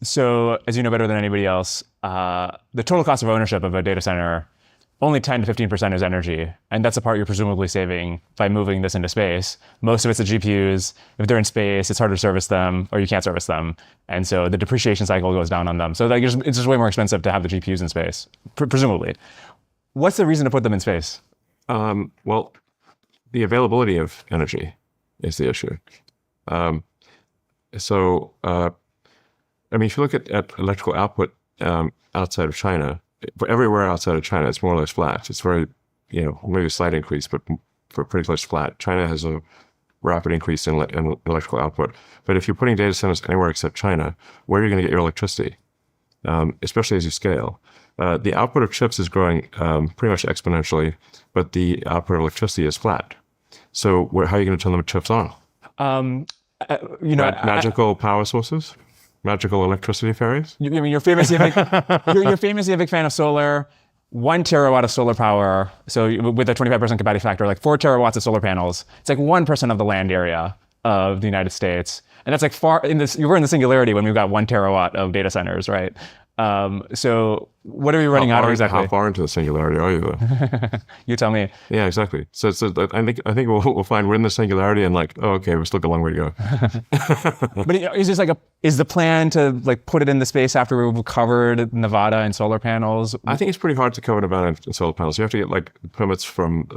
So as you know better than anybody else, the total cost of ownership of a data center, only 10 to 15% is energy. And that's the part you're presumably saving by moving this into space. Most of it's the GPUs. If they're in space, it's harder to service them or you can't service them. And so the depreciation cycle goes down on them. So like, it's just way more expensive to have the GPUs in space, presumably. What's the reason to put them in space? Well, the availability of energy is the issue. If you look at electrical output outside of China, everywhere outside of China, it's more or less flat. It's very, maybe a slight increase, but for pretty close to flat. China has a rapid increase in electrical output. But if you're putting data centers anywhere except China, where are you going to get your electricity? Especially as you scale. The output of chips is growing pretty much exponentially, but the output of electricity is flat. So how are you going to turn the chips on? Magical power sources? Magical electricity fairies? You're famously a big fan of solar. 1 terawatt of solar power, so with a 25% capacity factor, like 4 terawatts of solar panels, it's like 1% of the land area of the United States. And that's like we're in the singularity when we've got 1 terawatt of data centers, right? So what are we running out of exactly? How far into the singularity are you though? You tell me. Yeah, exactly. So I think we'll find we're in the singularity and we've still got a long way to go. But is the plan to put it in the space after we've covered Nevada and solar panels? I think it's pretty hard to cover Nevada and solar panels. You have to get permits from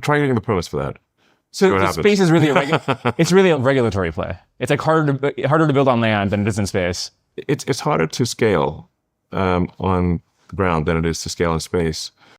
try getting the permits for that. So space is really it's really a regulatory play. It's harder to build on land than it is in space. It's harder to scale on the ground than it is to scale in space.